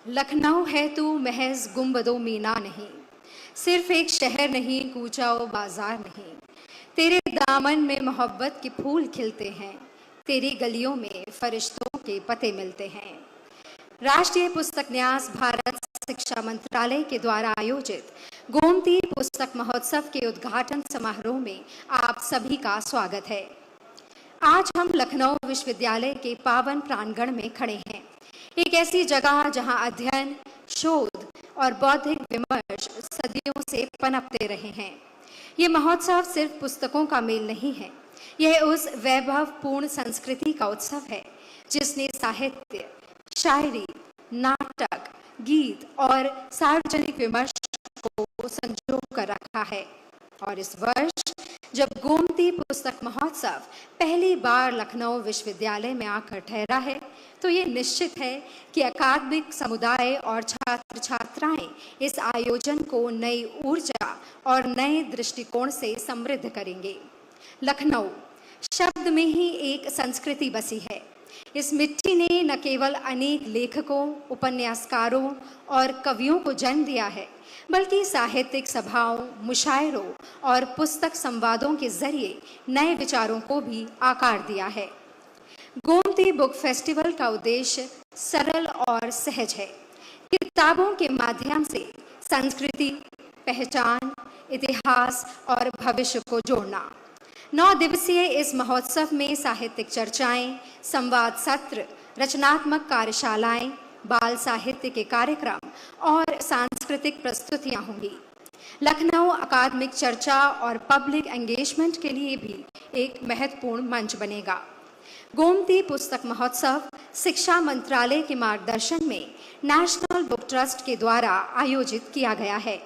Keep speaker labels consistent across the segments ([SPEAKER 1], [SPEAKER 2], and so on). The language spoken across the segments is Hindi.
[SPEAKER 1] लखनऊ है तू महज गुंबदो मीना नहीं, सिर्फ एक शहर नहीं, कूचा ओ बाजार नहीं। तेरे दामन में मोहब्बत के फूल खिलते हैं, तेरी गलियों में फरिश्तों के पते मिलते हैं। राष्ट्रीय पुस्तक न्यास भारत शिक्षा मंत्रालय के द्वारा आयोजित गोमती पुस्तक महोत्सव के उद्घाटन समारोह में आप सभी का स्वागत है। आज हम लखनऊ विश्वविद्यालय के पावन प्रांगण में खड़े हैं, एक ऐसी जगह जहां अध्ययन, शोध और बौद्धिक विमर्श सदियों से पनपते रहे हैं। ये महोत्सव सिर्फ पुस्तकों का मेल नहीं है, यह उस वैभवपूर्ण संस्कृति का उत्सव है जिसने साहित्य, शायरी, नाटक, गीत और सार्वजनिक विमर्श को संजो कर रखा है। और इस वर्ष जब गोमती पुस्तक महोत्सव पहली बार लखनऊ विश्वविद्यालय में आकर ठहरा है, तो ये निश्चित है कि अकादमिक समुदाय और छात्र छात्राएं इस आयोजन को नई ऊर्जा और नए दृष्टिकोण से समृद्ध करेंगे। लखनऊ शब्द में ही एक संस्कृति बसी है। इस मिट्टी ने न केवल अनेक लेखकों, उपन्यासकारों और कवियों को जन्म दिया है, बल्कि साहित्यिक सभाओं, मुशायरों और पुस्तक संवादों के जरिए नए विचारों को भी आकार दिया है। गोमती बुक फेस्टिवल का उद्देश्य सरल और सहज है। किताबों के माध्यम से संस्कृति, पहचान, इतिहास और भविष्य को जोड़ना। 9 दिवसीय इस महोत्सव में साहित्यिक चर्चाएं, संवाद सत्र, रचनात्मक कार्यशालाएं, बाल साहित्य के कार्यक्रम और सांस्कृतिक प्रस्तुतियां होंगी। लखनऊ अकादमिक चर्चा और पब्लिक एंगेजमेंट के लिए भी एक महत्वपूर्ण मंच बनेगा। गोमती पुस्तक महोत्सव शिक्षा मंत्रालय के मार्गदर्शन में नेशनल बुक ट्रस्ट के द्वारा आयोजित किया गया है।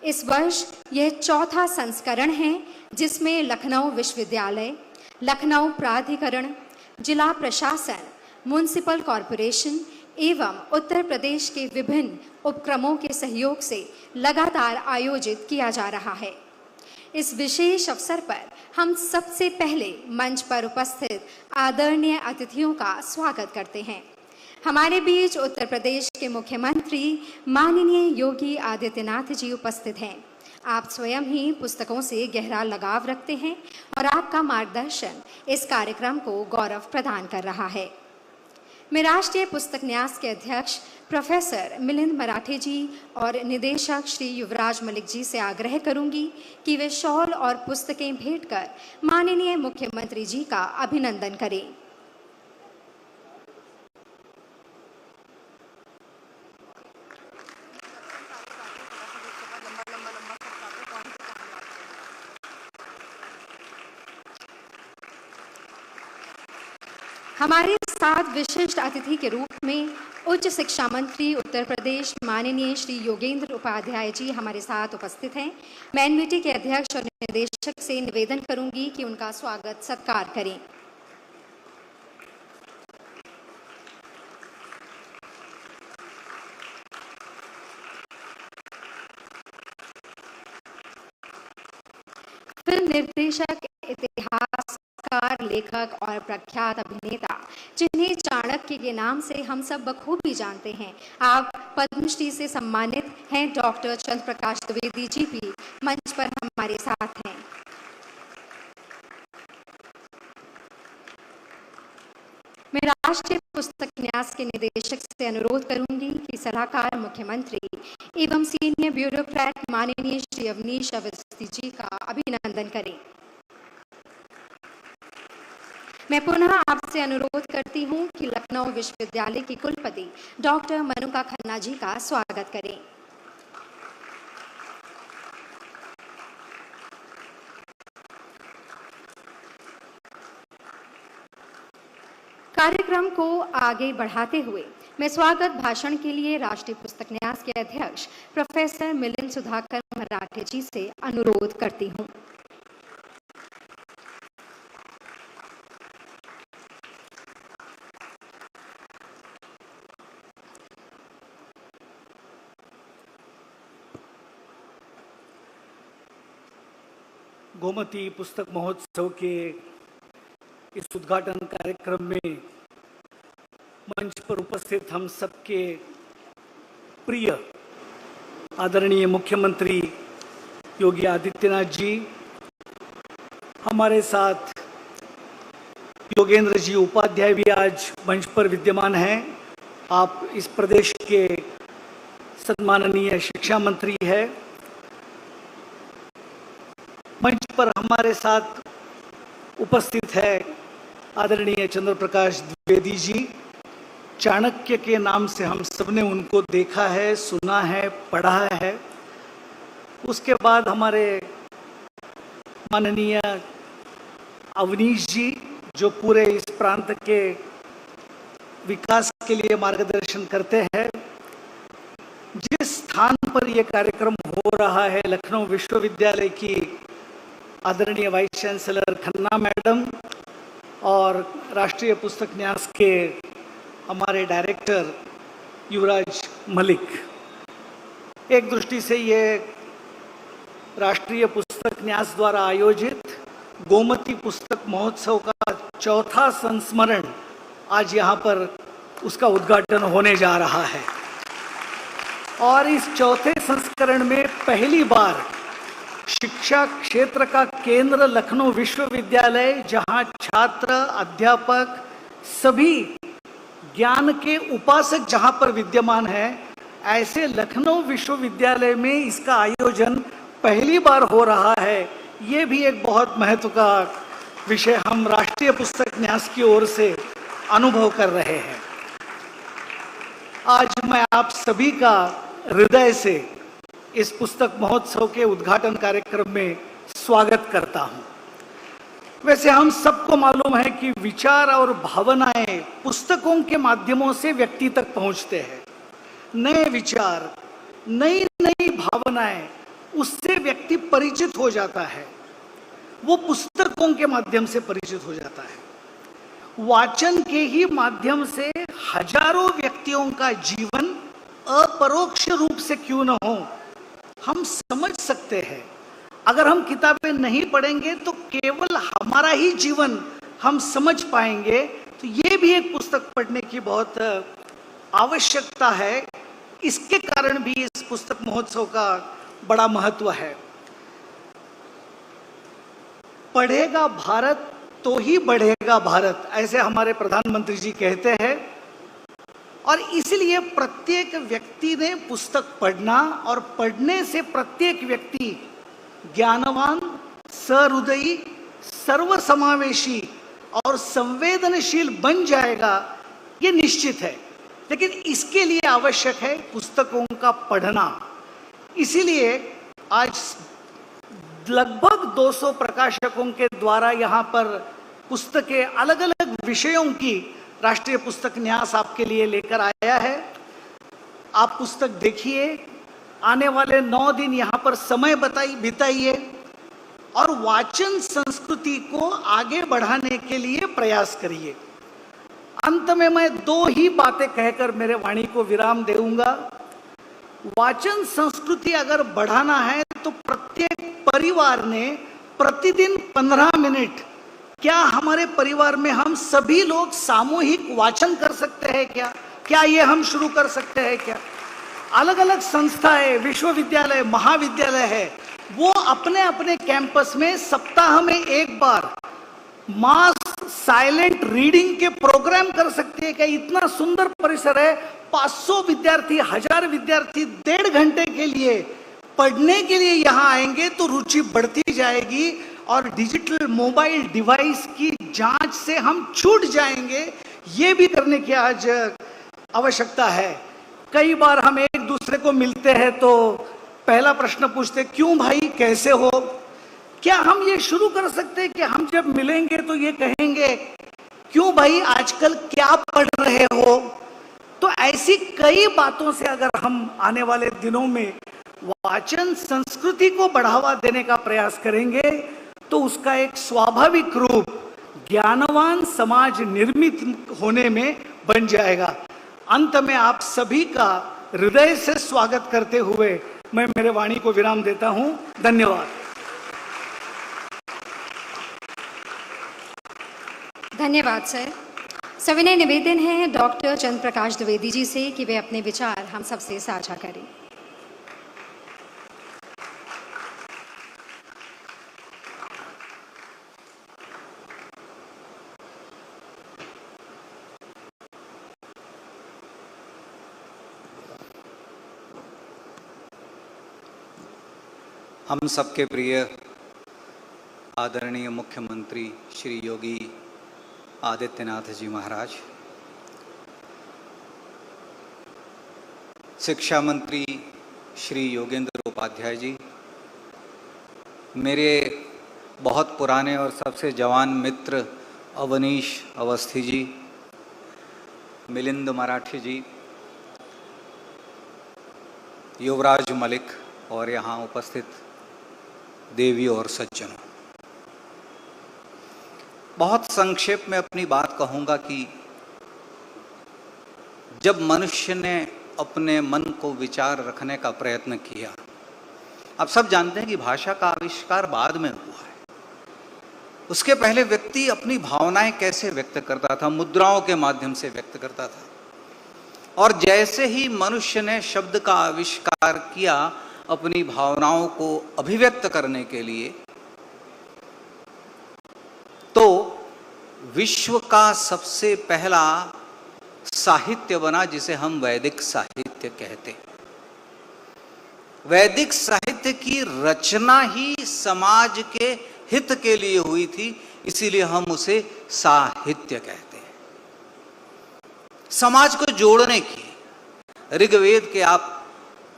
[SPEAKER 1] इस वर्ष यह चौथा संस्करण है जिसमें लखनऊ विश्वविद्यालय, लखनऊ प्राधिकरण, जिला प्रशासन, म्युनिसिपल कॉरपोरेशन एवं उत्तर प्रदेश के विभिन्न उपक्रमों के सहयोग से लगातार आयोजित किया जा रहा है। इस विशेष अवसर पर हम सबसे पहले मंच पर उपस्थित आदरणीय अतिथियों का स्वागत करते हैं। हमारे बीच उत्तर प्रदेश के मुख्यमंत्री माननीय योगी आदित्यनाथ जी उपस्थित हैं। आप स्वयं ही पुस्तकों से गहरा लगाव रखते हैं और आपका मार्गदर्शन इस कार्यक्रम को गौरव प्रदान कर रहा है। मैं राष्ट्रीय पुस्तक न्यास के अध्यक्ष प्रोफेसर मिलिंद मराठे जी और निदेशक श्री युवराज मलिक जी से आग्रह करूंगी कि वे शॉल और पुस्तकें भेंट कर माननीय मुख्यमंत्री जी का अभिनंदन करें। हमारे साथ विशिष्ट अतिथि के रूप में उच्च शिक्षा मंत्री उत्तर प्रदेश माननीय श्री योगेंद्र उपाध्याय जी हमारे साथ उपस्थित हैं। मैं एनवीटी के अध्यक्ष और निदेशक से निवेदन करूंगी कि उनका स्वागत सत्कार करें। फिल्म निर्देशक, इतिहासकार, लेखक और प्रख्यात अभिनेता जिन्हें चाणक्य के नाम से हम सब बखूबी जानते हैं, आप पद्मश्री से सम्मानित हैं डॉक्टर चंद्र प्रकाश द्विवेदी जी भी मंच पर हमारे साथ हैं। मैं राष्ट्रीय पुस्तक न्यास के निदेशक से अनुरोध करूंगी कि सलाहकार मुख्यमंत्री एवं सीनियर ब्यूरोक्रेट माननीय श्री अवनीश अवस्थी जी का अभिनंदन करें। मैं पुनः आपसे अनुरोध करती हूं कि लखनऊ विश्वविद्यालय की कुलपति डॉक्टर मनुका खन्ना जी का स्वागत करें। कार्यक्रम को आगे बढ़ाते हुए मैं स्वागत भाषण के लिए राष्ट्रीय पुस्तक न्यास के अध्यक्ष प्रोफेसर मिलिंद सुधाकर मराठे जी से अनुरोध करती हूं।
[SPEAKER 2] गोमती पुस्तक महोत्सव के इस उद्घाटन कार्यक्रम में मंच पर उपस्थित हम सबके प्रिय आदरणीय मुख्यमंत्री योगी आदित्यनाथ जी, हमारे साथ योगेंद्र जी उपाध्याय भी आज मंच पर विद्यमान हैं। आप इस प्रदेश के सम्माननीय शिक्षा मंत्री हैं। मंच पर हमारे साथ उपस्थित है आदरणीय चंद्र प्रकाश द्विवेदी जी। चाणक्य के नाम से हम सबने उनको देखा है, सुना है, पढ़ा है। उसके बाद हमारे माननीय अवनीश जी, जो पूरे इस प्रांत के विकास के लिए मार्गदर्शन करते हैं। जिस स्थान पर यह कार्यक्रम हो रहा है, लखनऊ विश्वविद्यालय की आदरणीय वाइस चांसलर खन्ना मैडम और राष्ट्रीय पुस्तक न्यास के हमारे डायरेक्टर युवराज मलिक, एक दृष्टि से ये राष्ट्रीय पुस्तक न्यास द्वारा आयोजित गोमती पुस्तक महोत्सव का चौथा संस्मरण आज यहाँ पर उसका उद्घाटन होने जा रहा है। और इस चौथे संस्करण में पहली बार शिक्षा क्षेत्र का केंद्र लखनऊ विश्वविद्यालय, जहाँ छात्र, अध्यापक, सभी ज्ञान के उपासक जहाँ पर विद्यमान है, ऐसे लखनऊ विश्वविद्यालय में इसका आयोजन पहली बार हो रहा है। ये भी एक बहुत महत्व का विषय हम राष्ट्रीय पुस्तक न्यास की ओर से अनुभव कर रहे हैं। आज मैं आप सभी का हृदय से इस पुस्तक महोत्सव के उद्घाटन कार्यक्रम में स्वागत करता हूं। वैसे हम सबको मालूम है कि विचार और भावनाएं पुस्तकों के माध्यमों से व्यक्ति तक पहुंचते हैं। नए विचार, नई नई भावनाएं, उससे व्यक्ति परिचित हो जाता है। वो पुस्तकों के माध्यम से परिचित हो जाता है। वाचन के ही माध्यम से हजारों व्यक्तियों का जीवन अपरोक्ष रूप से क्यों न हो, हम समझ सकते हैं। अगर हम किताबें नहीं पढ़ेंगे तो केवल हमारा ही जीवन हम समझ पाएंगे। तो ये भी एक पुस्तक पढ़ने की बहुत आवश्यकता है। इसके कारण भी इस पुस्तक महोत्सव का बड़ा महत्व है। पढ़ेगा भारत तो ही बढ़ेगा भारत, ऐसे हमारे प्रधानमंत्री जी कहते हैं। और इसलिए प्रत्येक व्यक्ति ने पुस्तक पढ़ना, और पढ़ने से प्रत्येक व्यक्ति ज्ञानवान, सहृदयी, सर्वसमावेशी और संवेदनशील बन जाएगा, ये निश्चित है। लेकिन इसके लिए आवश्यक है पुस्तकों का पढ़ना। इसीलिए आज लगभग 200 प्रकाशकों के द्वारा यहाँ पर पुस्तकें अलग अलग विषयों की राष्ट्रीय पुस्तक न्यास आपके लिए लेकर आया है। आप पुस्तक देखिए, आने वाले 9 दिन यहाँ पर समय बिताइए और वाचन संस्कृति को आगे बढ़ाने के लिए प्रयास करिए। अंत में मैं 2 ही बातें कहकर मेरे वाणी को विराम दूंगा। वाचन संस्कृति अगर बढ़ाना है तो प्रत्येक परिवार ने प्रतिदिन 15 मिनट, क्या हमारे परिवार में हम सभी लोग सामूहिक वाचन कर सकते हैं? क्या ये हम शुरू कर सकते हैं क्या? अलग अलग संस्थाएं, विश्वविद्यालय, महाविद्यालय है, वो अपने अपने कैंपस में सप्ताह में एक बार मास साइलेंट रीडिंग के प्रोग्राम कर सकते हैं क्या? इतना सुंदर परिसर है, 500 विद्यार्थी, 1000 विद्यार्थी 1.5 घंटे के लिए पढ़ने के लिए यहाँ आएंगे तो रुचि बढ़ती जाएगी और डिजिटल मोबाइल डिवाइस की जांच से हम छूट जाएंगे। ये भी करने की आज आवश्यकता है। कई बार हम एक दूसरे को मिलते हैं तो पहला प्रश्न पूछते, क्यों भाई, कैसे हो? क्या हम ये शुरू कर सकते हैं कि हम जब मिलेंगे तो ये कहेंगे, क्यों भाई आजकल क्या पढ़ रहे हो? तो ऐसी कई बातों से अगर हम आने वाले दिनों में वाचन संस्कृति को बढ़ावा देने का प्रयास करेंगे तो उसका एक स्वाभाविक रूप ज्ञानवान समाज निर्मित होने में बन जाएगा। अंत में आप सभी का हृदय से स्वागत करते हुए मैं मेरे वाणी को विराम देता हूं। धन्यवाद।
[SPEAKER 1] धन्यवाद सर। सविनय निवेदन है डॉक्टर चंद्र प्रकाश द्विवेदी जी से कि वे अपने विचार हम सबसे साझा करें।
[SPEAKER 3] हम सबके प्रिय आदरणीय मुख्यमंत्री श्री योगी आदित्यनाथ जी महाराज, शिक्षा मंत्री श्री योगेंद्र उपाध्याय जी, मेरे बहुत पुराने और सबसे जवान मित्र अवनीश अवस्थी जी, मिलिंद मराठी जी, युवराज मलिक और यहाँ उपस्थित देवियों और सज्जनों, बहुत संक्षेप में अपनी बात कहूंगा कि जब मनुष्य ने अपने मन को विचार रखने का प्रयत्न किया, आप सब जानते हैं कि भाषा का आविष्कार बाद में हुआ है। उसके पहले व्यक्ति अपनी भावनाएं कैसे व्यक्त करता था, मुद्राओं के माध्यम से व्यक्त करता था। और जैसे ही मनुष्य ने शब्द का आविष्कार किया अपनी भावनाओं को अभिव्यक्त करने के लिए, तो विश्व का सबसे पहला साहित्य बना जिसे हम वैदिक साहित्य कहते हैं। वैदिक साहित्य की रचना ही समाज के हित के लिए हुई थी, इसीलिए हम उसे साहित्य कहते हैं। समाज को जोड़ने की, ऋग्वेद के आप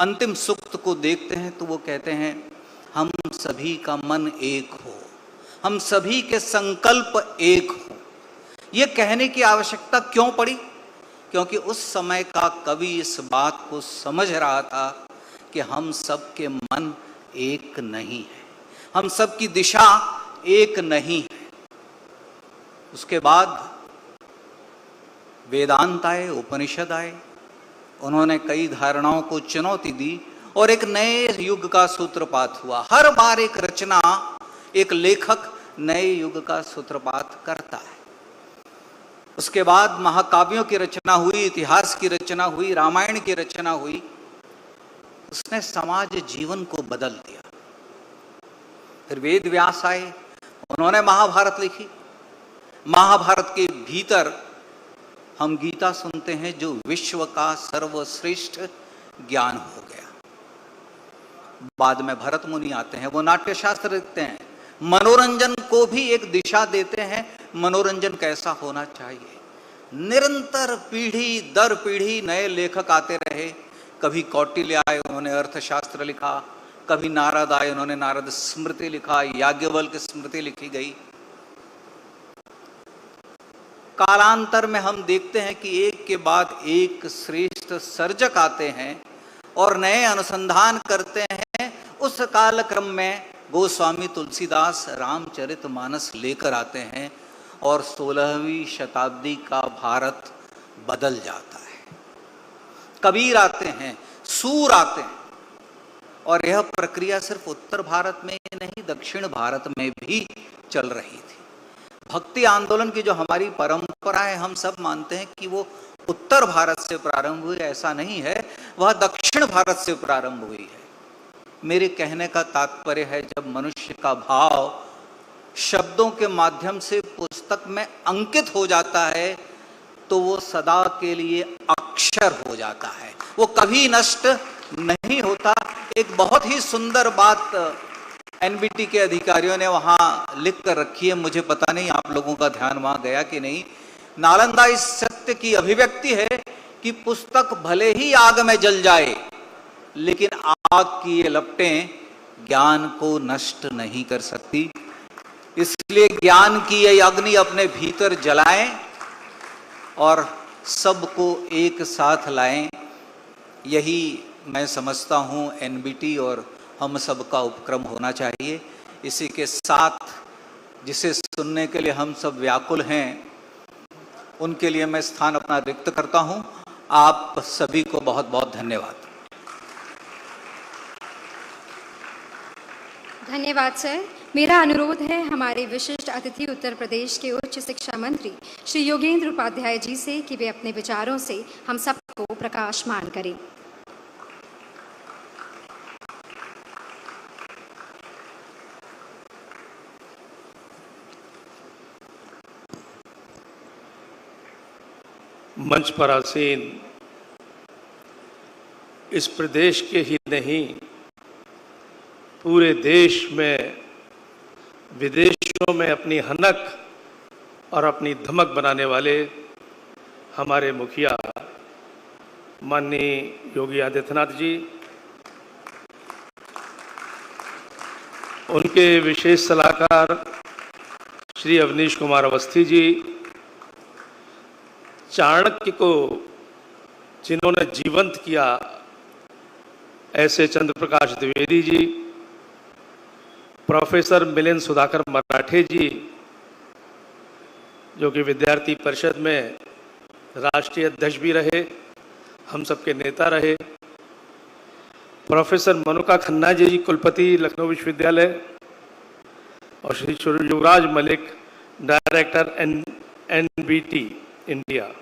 [SPEAKER 3] अंतिम सूक्त को देखते हैं तो वो कहते हैं हम सभी का मन एक हो, हम सभी के संकल्प एक हो। ये कहने की आवश्यकता क्यों पड़ी? क्योंकि उस समय का कवि इस बात को समझ रहा था कि हम सबके मन एक नहीं है, हम सबकी दिशा एक नहीं है। उसके बाद वेदांत आए, उपनिषद आए, उन्होंने कई धारणाओं को चुनौती दी और एक नए युग का सूत्रपात हुआ। हर बार एक रचना, एक लेखक नए युग का सूत्रपात करता है। उसके बाद महाकाव्यों की रचना हुई, इतिहास की रचना हुई, रामायण की रचना हुई। उसने समाज जीवन को बदल दिया। फिर वेद व्यास आए, उन्होंने महाभारत लिखी। महाभारत के भीतर हम गीता सुनते हैं जो विश्व का सर्वश्रेष्ठ ज्ञान हो गया। बाद में भरत मुनि आते हैं, वो नाट्य शास्त्र लिखते हैं, मनोरंजन को भी एक दिशा देते हैं, मनोरंजन कैसा होना चाहिए। निरंतर पीढ़ी दर पीढ़ी नए लेखक आते रहे। कभी कौटिल्य आए, उन्होंने अर्थशास्त्र लिखा, कभी नारद आए, उन्होंने नारद स्मृति लिखा, याज्ञवल्क्य स्मृति लिखी गई। कालांतर में हम देखते हैं कि एक के बाद एक श्रेष्ठ सर्जक आते हैं और नए अनुसंधान करते हैं। उस कालक्रम में गोस्वामी तुलसीदास रामचरितमानस लेकर आते हैं और 16वीं शताब्दी का भारत बदल जाता है। कबीर आते हैं, सूर आते हैं, और यह प्रक्रिया सिर्फ उत्तर भारत में ही नहीं, दक्षिण भारत में भी चल रही थी। भक्ति आंदोलन की जो हमारी परंपरा है, हम सब मानते हैं कि वो उत्तर भारत से प्रारंभ हुई, ऐसा नहीं है, वह दक्षिण भारत से प्रारंभ हुई है। मेरे कहने का तात्पर्य है, जब मनुष्य का भाव शब्दों के माध्यम से पुस्तक में अंकित हो जाता है तो वो सदा के लिए अक्षर हो जाता है, वो कभी नष्ट नहीं होता। एक बहुत ही सुंदर बात एनबीटी के अधिकारियों ने वहां लिख कर रखी है, मुझे पता नहीं आप लोगों का ध्यान वहां गया कि नहीं। नालंदा इस सत्य की अभिव्यक्ति है कि पुस्तक भले ही आग में जल जाए, लेकिन आग की ये लपटें ज्ञान को नष्ट नहीं कर सकती। इसलिए ज्ञान की ये अग्नि अपने भीतर जलाएं और सबको एक साथ लाएं। यही मैं समझता हूं एनबीटी और हम सब का उपक्रम होना चाहिए। इसी के साथ जिसे सुनने के लिए हम सब व्याकुल हैं, उनके लिए मैं स्थान अपना रिक्त करता हूं। आप सभी को बहुत बहुत धन्यवाद।
[SPEAKER 1] धन्यवाद सर। मेरा अनुरोध है हमारे विशिष्ट अतिथि उत्तर प्रदेश के उच्च शिक्षा मंत्री श्री योगेंद्र उपाध्याय जी से कि वे अपने विचारों से हम सबको प्रकाशमान करें।
[SPEAKER 4] मंच पर आसीन इस प्रदेश के ही नहीं पूरे देश में विदेशों में अपनी हनक और अपनी धमक बनाने वाले हमारे मुखिया माननीय योगी आदित्यनाथ जी, उनके विशेष सलाहकार श्री अवनीश कुमार अवस्थी जी, चाणक्य को जिन्होंने जीवंत किया ऐसे चंद्र प्रकाश द्विवेदी जी, प्रोफेसर मिलिंद सुधाकर मराठे जी जो कि विद्यार्थी परिषद में राष्ट्रीय अध्यक्ष भी रहे, हम सबके नेता रहे, प्रोफेसर मनुका खन्ना जी कुलपति लखनऊ विश्वविद्यालय और श्री युवराज मलिक डायरेक्टर NBT इंडिया।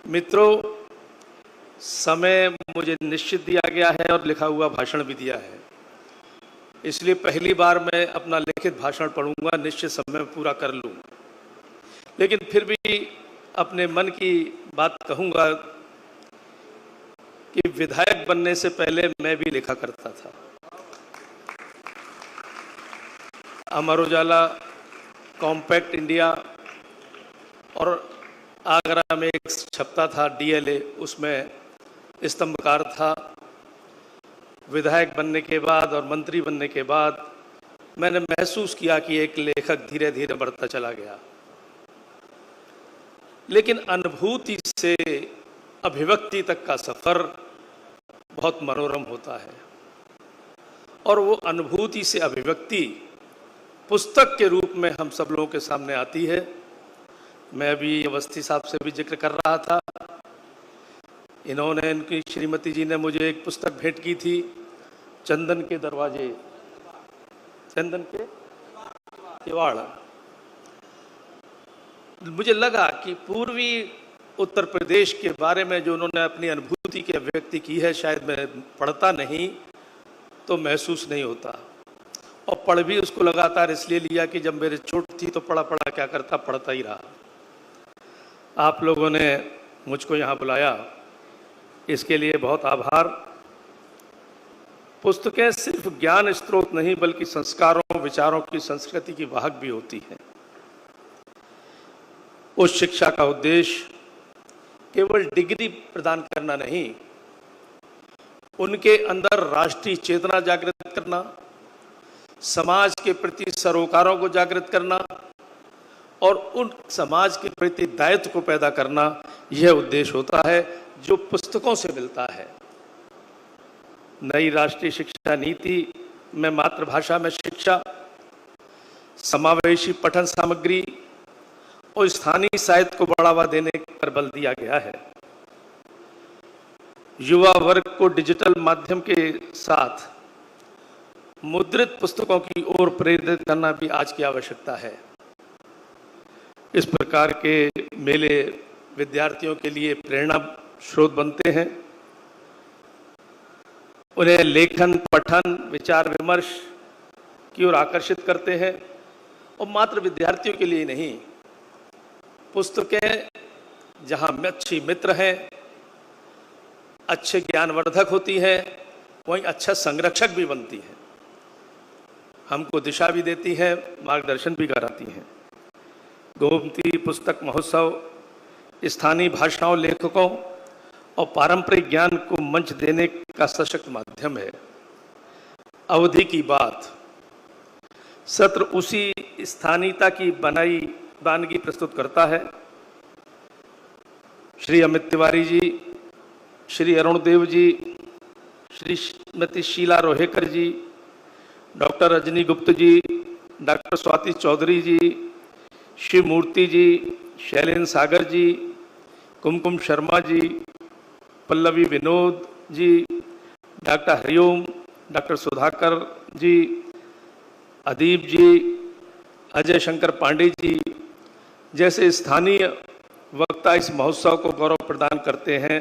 [SPEAKER 4] मित्रों, समय मुझे निश्चित दिया गया है और लिखा हुआ भाषण भी दिया है, इसलिए पहली बार मैं अपना लिखित भाषण पढ़ूंगा, निश्चित समय में पूरा कर लूं, लेकिन फिर भी अपने मन की बात कहूंगा कि विधायक बनने से पहले मैं भी लिखा करता था। अमर उजाला, कॉम्पैक्ट इंडिया और आगरा में एक छपता था DLA, उसमें स्तंभकार था। विधायक बनने के बाद और मंत्री बनने के बाद मैंने महसूस किया कि एक लेखक धीरे धीरे बढ़ता चला गया, लेकिन अनुभूति से अभिव्यक्ति तक का सफर बहुत मनोरम होता है और वो अनुभूति से अभिव्यक्ति पुस्तक के रूप में हम सब लोगों के सामने आती है। मैं अभी अवस्थी साहब से भी जिक्र कर रहा था, इन्होंने, इनकी श्रीमती जी ने मुझे एक पुस्तक भेंट की थी, चंदन के दरवाजे, चंदन के किवाड़। मुझे लगा कि पूर्वी उत्तर प्रदेश के बारे में जो उन्होंने अपनी अनुभूति की अभिव्यक्ति की है, शायद मैं पढ़ता नहीं तो महसूस नहीं होता, और पढ़ भी उसको लगातार इसलिए लिया कि जब मेरे चोट थी तो पढ़ा क्या करता, पढ़ता ही रहा। आप लोगों ने मुझको यहाँ बुलाया, इसके लिए बहुत आभार। पुस्तकें सिर्फ ज्ञान स्रोत नहीं बल्कि संस्कारों, विचारों की, संस्कृति की वाहक भी होती हैं। उस शिक्षा का उद्देश्य केवल डिग्री प्रदान करना नहीं, उनके अंदर राष्ट्रीय चेतना जागृत करना, समाज के प्रति सरोकारों को जागृत करना और उन समाज के प्रति दायित्व को पैदा करना, यह उद्देश्य होता है जो पुस्तकों से मिलता है। नई राष्ट्रीय शिक्षा नीति में मातृभाषा में शिक्षा, समावेशी पठन सामग्री और स्थानीय साहित्य को बढ़ावा देने पर बल दिया गया है। युवा वर्ग को डिजिटल माध्यम के साथ मुद्रित पुस्तकों की ओर प्रेरित करना भी आज की आवश्यकता है। इस प्रकार के मेले विद्यार्थियों के लिए प्रेरणा स्रोत बनते हैं, उन्हें लेखन, पठन, विचार विमर्श की ओर आकर्षित करते हैं, और मात्र विद्यार्थियों के लिए नहीं, पुस्तकें जहां अच्छी मित्र हैं, अच्छे ज्ञानवर्धक होती हैं, वहीं अच्छा संरक्षक भी बनती हैं, हमको दिशा भी देती है, मार्गदर्शन भी कराती हैं। गोमती पुस्तक महोत्सव स्थानीय भाषाओं, लेखकों और पारंपरिक ज्ञान को मंच देने का सशक्त माध्यम है। अवधि की बात सत्र उसी स्थानीयता की बनाई वानगी प्रस्तुत करता है। श्री अमित तिवारी जी, श्री अरुण देव जी, श्रीमती शीला रोहेकर जी, डॉक्टर रजनी गुप्त जी, डॉक्टर स्वाति चौधरी जी, शिव मूर्ति जी, शैलेंद्र सागर जी, कुमकुम शर्मा जी, पल्लवी विनोद जी, डॉक्टर हरिओम, डॉक्टर सुधाकर जी, अदीप जी, अजय शंकर पांडे जी जैसे स्थानीय वक्ता इस महोत्सव को गौरव प्रदान करते हैं।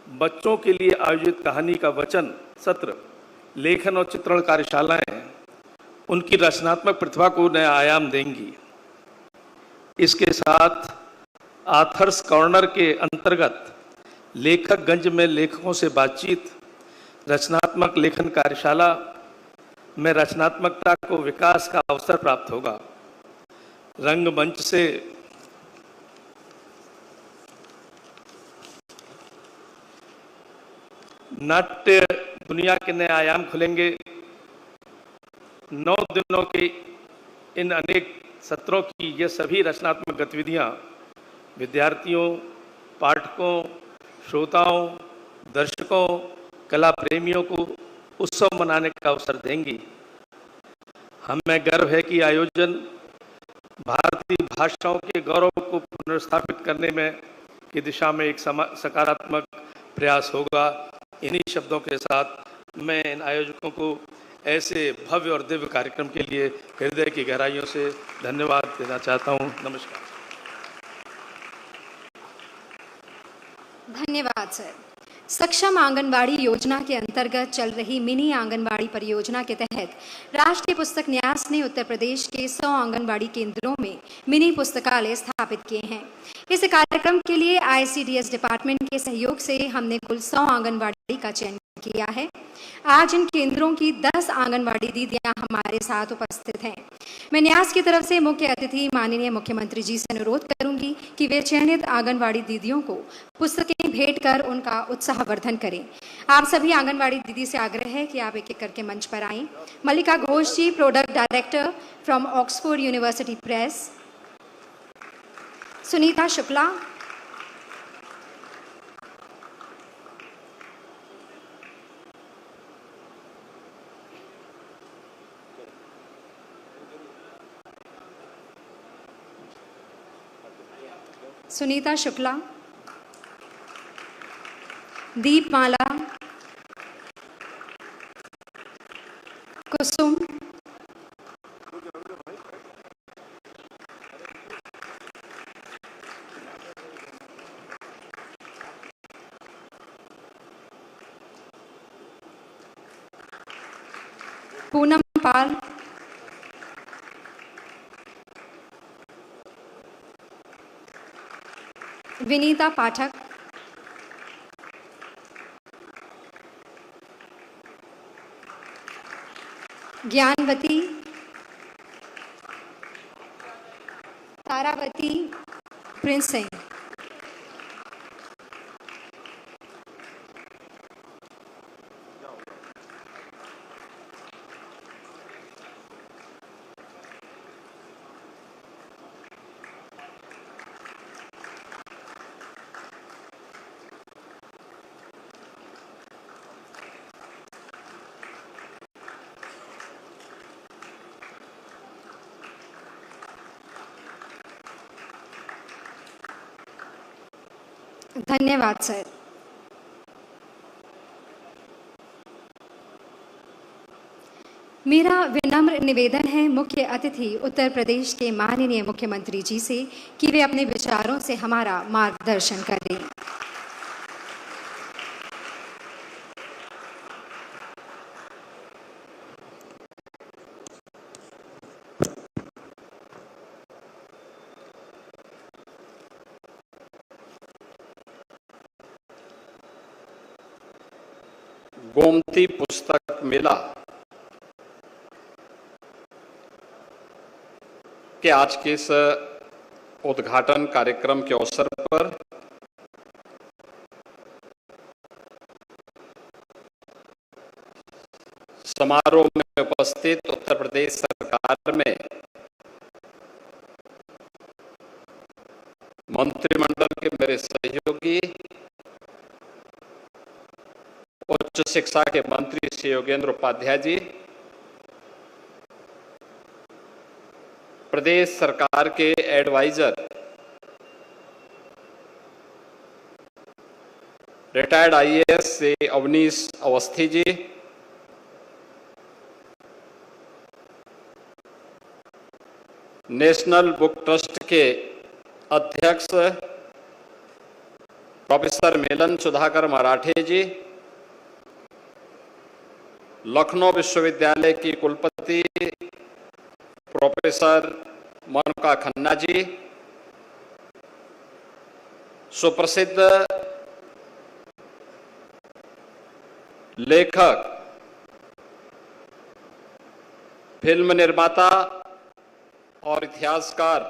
[SPEAKER 4] बच्चों के लिए आयोजित कहानी का वचन सत्र, लेखन और चित्रण कार्यशालाएं उनकी रचनात्मक प्रतिभा को नया आयाम देंगी। इसके साथ आथर्स कॉर्नर के अंतर्गत लेखकगंज में लेखकों से बातचीत, रचनात्मक लेखन कार्यशाला में रचनात्मकता को विकास का अवसर प्राप्त होगा। रंगमंच से नाट्य दुनिया के नए आयाम खुलेंगे। 9 दिनों के इन अनेक सत्रों की ये सभी रचनात्मक गतिविधियां विद्यार्थियों, पाठकों, श्रोताओं, दर्शकों, कला प्रेमियों को उत्सव मनाने का अवसर देंगी। हमें गर्व है कि आयोजन भारतीय भाषाओं के गौरव को पुनर्स्थापित करने में की दिशा में एक सकारात्मक प्रयास होगा। इन्हीं शब्दों के साथ मैं इन आयोजकों को ऐसे भव्य और दिव्य कार्यक्रम के लिए हृदय की गहराइयों से धन्यवाद देना चाहता हूँ। नमस्कार।
[SPEAKER 1] धन्यवाद सर। सक्षम आंगनबाड़ी योजना के अंतर्गत चल रही मिनी आंगनबाड़ी परियोजना के तहत राष्ट्रीय पुस्तक न्यास ने उत्तर प्रदेश के 100 आंगनबाड़ी केंद्रों में मिनी पुस्तकालय स्थापित किए हैं। इस कार्यक्रम के लिए ICDS डिपार्टमेंट के सहयोग से हमने कुल 100 आंगनबाड़ी का चयन किया है। आज इन केंद्रों की 10 आंगनबाड़ी दीदियां हमारे साथ उपस्थित हैं। मैं न्यास की तरफ से मुख्य अतिथि माननीय मुख्यमंत्री जी से अनुरोध करूंगी कि वे चयनित आंगनबाड़ी दीदियों को पुस्तकें भेंट कर उनका उत्साहवर्धन करें। आप सभी आंगनबाड़ी दीदी से आग्रह है कि आप एक एक करके मंच पर आएं। Mallika Ghosh ji, product director from Oxford University Press. Sunita Shukla, Sunita Shukla, Deepmala, Kusum, Poonam Pal, Vinita Pathak, Gyanvati, Taravati, Prince Singh. धन्यवाद सर। मेरा विनम्र निवेदन है मुख्य अतिथि उत्तर प्रदेश के माननीय मुख्यमंत्री जी से कि वे अपने विचारों से हमारा मार्गदर्शन करें।
[SPEAKER 5] गोमती पुस्तक मेला के आज के इस उद्घाटन कार्यक्रम के अवसर पर समारोह में उपस्थित उत्तर प्रदेश सरकार में मंत्रिमंडल के मेरे सहयोगी, उच्च शिक्षा के मंत्री श्री योगेंद्र उपाध्याय जी, प्रदेश सरकार के advisor retired IAS Shri Awanish Awasthi ji, National Book Trust के अध्यक्ष प्रोफेसर मिलन सुधाकर मराठे जी, लखनऊ विश्वविद्यालय की कुलपति प्रोफेसर मोनिका खन्ना जी, सुप्रसिद्ध लेखक, फिल्म निर्माता और इतिहासकार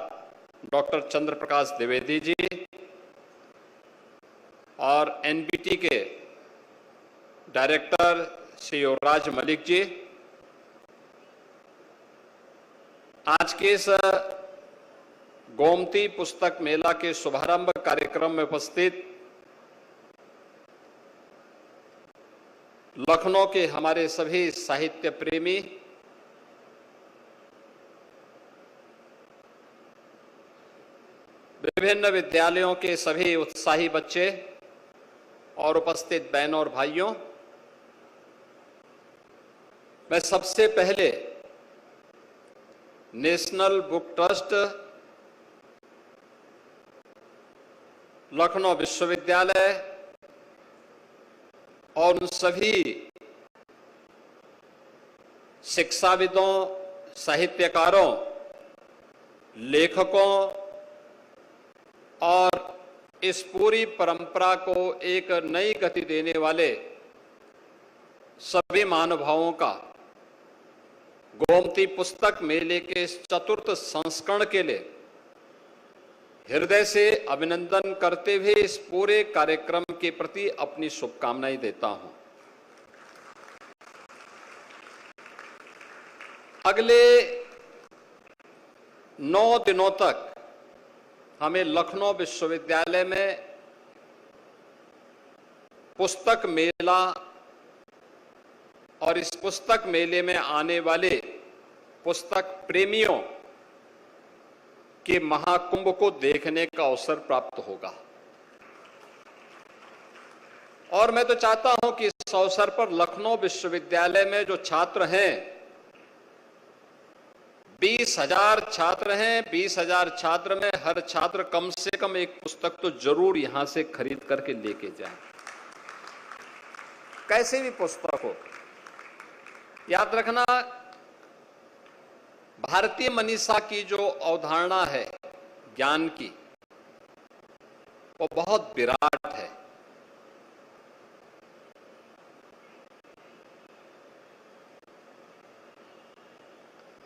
[SPEAKER 5] डॉक्टर चंद्र प्रकाश द्विवेदी जी और एनबीटी के डायरेक्टर श्री युवराज मलिक जी, आज के इस गोमती पुस्तक मेला के शुभारंभ कार्यक्रम में उपस्थित लखनऊ के हमारे सभी साहित्य प्रेमी, विभिन्न विद्यालयों के सभी उत्साही बच्चे और उपस्थित बहनों और भाइयों, मैं सबसे पहले नेशनल बुक ट्रस्ट, लखनऊ विश्वविद्यालय और उन सभी शिक्षाविदों, साहित्यकारों, लेखकों और इस पूरी परंपरा को एक नई गति देने वाले सभी महानुभावों का गोमती पुस्तक मेले के इस चतुर्थ संस्करण के लिए हृदय से अभिनंदन करते हुए इस पूरे कार्यक्रम के प्रति अपनी शुभकामनाएं देता हूं। अगले 9 दिनों तक हमें लखनऊ विश्वविद्यालय में पुस्तक मेला और इस पुस्तक मेले में आने वाले पुस्तक प्रेमियों के महाकुंभ को देखने का अवसर प्राप्त होगा। और मैं तो चाहता हूं कि इस अवसर पर लखनऊ विश्वविद्यालय में जो छात्र हैं, 20,000 छात्र हैं, 20,000 छात्र में हर छात्र कम से कम एक पुस्तक तो जरूर यहां से खरीद करके लेके जाए, कैसे भी पुस्तक हो। याद रखना, भारतीय मनीषा की जो अवधारणा है ज्ञान की, वो बहुत विराट है।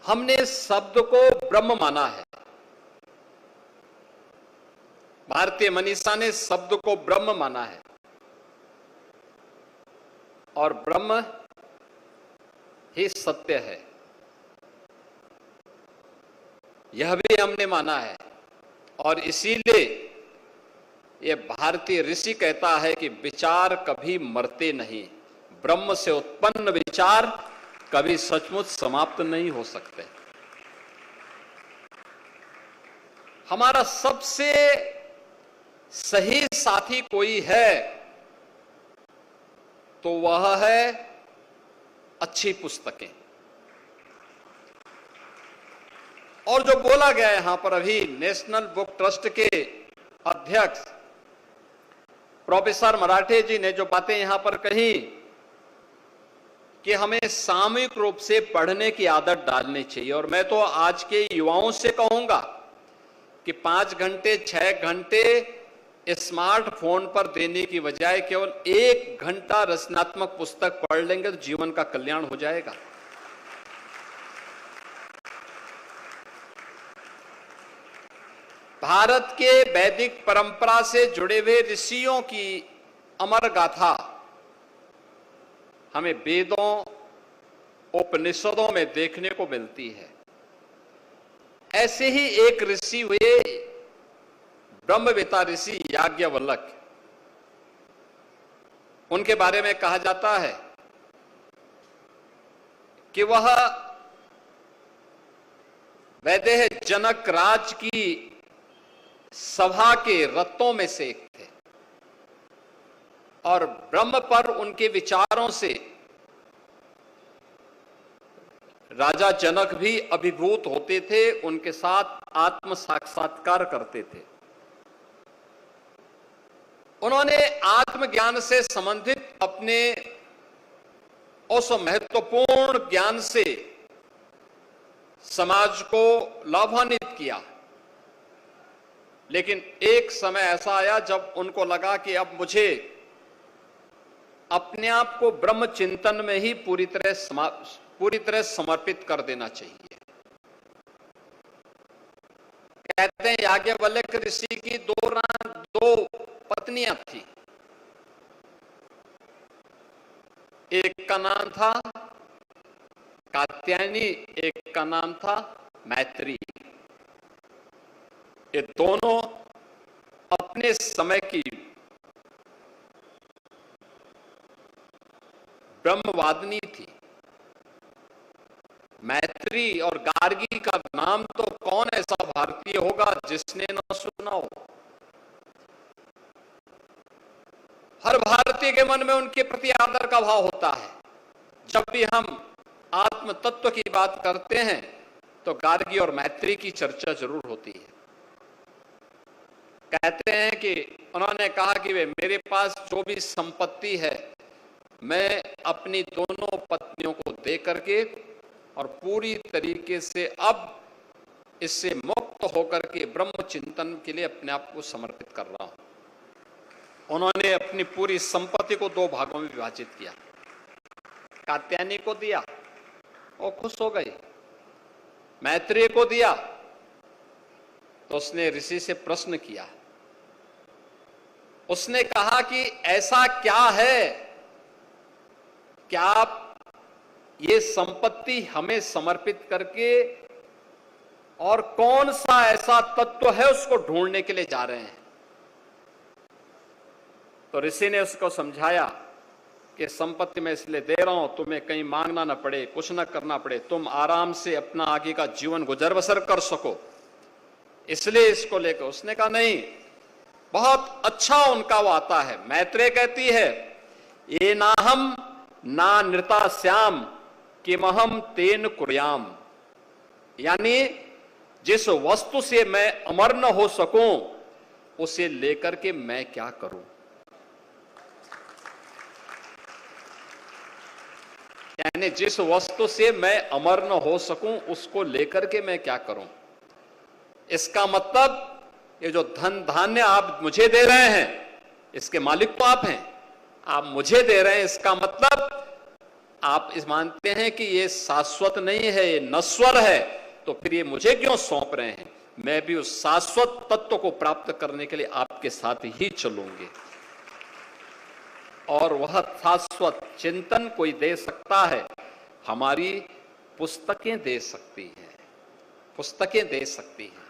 [SPEAKER 5] हमने शब्द को ब्रह्म माना है। भारतीय मनीषा ने शब्द को ब्रह्म माना है और ब्रह्म ही सत्य है, यह भी हमने माना है। और इसीलिए यह भारतीय ऋषि कहता है कि विचार कभी मरते नहीं, ब्रह्म से उत्पन्न विचार कभी सचमुच समाप्त नहीं हो सकते। हमारा सबसे सही साथी कोई है तो वह है अच्छी पुस्तकें। और जो बोला गया है यहां पर अभी, नेशनल बुक ट्रस्ट के अध्यक्ष प्रोफेसर मराठे जी ने जो बातें यहां पर कही कि हमें सामूहिक रूप से पढ़ने की आदत डालनी चाहिए। और मैं तो आज के युवाओं से कहूंगा कि 5 घंटे 6 घंटे स्मार्टफोन पर देने की बजाय केवल 1 घंटा रचनात्मक पुस्तक पढ़ लेंगे तो जीवन का कल्याण हो जाएगा। भारत के वैदिक परंपरा से जुड़े हुए ऋषियों की अमर गाथा हमें वेदों, उपनिषदों में देखने को मिलती है। ऐसे ही एक ऋषि हुए ब्रह्मवेता ऋषि याज्ञवल्क्य। उनके बारे में कहा जाता है कि वह वैदेह जनक राज की सभा के रत्नों में से एक थे और ब्रह्म पर उनके विचारों से राजा जनक भी अभिभूत होते थे, उनके साथ आत्म साक्षात्कार करते थे। उन्होंने आत्मज्ञान से संबंधित अपने उस महत्वपूर्ण ज्ञान से समाज को लाभान्वित किया। लेकिन एक समय ऐसा आया जब उनको लगा कि अब मुझे अपने आप को ब्रह्म चिंतन में ही पूरी तरह समर्पित कर देना चाहिए। कहते हैं याज्ञवल्क्य ऋषि की दो पत्नियां थी। एक का नाम था कात्यायनी, एक का नाम था मैत्री। ये दोनों अपने समय की ब्रह्मवादिनी थी। मैत्री और गार्गी का नाम तो कौन ऐसा भारतीय होगा जिसने न सुना हो। हर भारतीय के मन में उनके प्रति आदर का भाव होता है। जब भी हम आत्म तत्व की बात करते हैं तो गार्गी और मैत्री की चर्चा जरूर होती है। कहते हैं कि उन्होंने कहा कि वे मेरे पास जो भी संपत्ति है मैं अपनी दोनों पत्नियों को दे करके और पूरी तरीके से अब इससे मुक्त होकर के ब्रह्म चिंतन के लिए अपने आप को समर्पित कर रहा हूं। उन्होंने अपनी पूरी संपत्ति को दो भागों में विभाजित किया। कात्यायनी को दिया, वो खुश हो गई। मैत्रेय को दिया तो उसने ऋषि से प्रश्न किया। उसने कहा कि ऐसा क्या है कि आप ये संपत्ति हमें समर्पित करके और कौन सा ऐसा तत्व है उसको ढूंढने के लिए जा रहे हैं। तो ऋषि ने उसको समझाया कि संपत्ति मैं इसलिए दे रहा हूं तुम्हें कहीं मांगना ना पड़े, कुछ ना करना पड़े, तुम आराम से अपना आगे का जीवन गुजर बसर कर सको, इसलिए इसको लेकर। उसने कहा नहीं, बहुत अच्छा उनका वो आता है। मैत्रेय कहती है ये नाहम ना नृता श्याम किमहम तेन कुर्याम, यानी जिस वस्तु से मैं अमर न हो सकूं उसे लेकर के मैं क्या करूं। यानी जिस वस्तु से मैं अमर न हो सकूं उसको लेकर के मैं क्या करूं। इसका मतलब ये जो धन धान्य आप मुझे दे रहे हैं इसके मालिक तो आप हैं, आप मुझे दे रहे हैं, इसका मतलब आप इस मानते हैं कि ये शाश्वत नहीं है, ये नश्वर है, तो फिर ये मुझे क्यों सौंप रहे हैं। मैं भी उस शाश्वत तत्व को प्राप्त करने के लिए आपके साथ ही चलूंगी। और वह शाश्वत चिंतन कोई दे सकता है, हमारी पुस्तकें दे सकती हैं, पुस्तकें दे सकती हैं।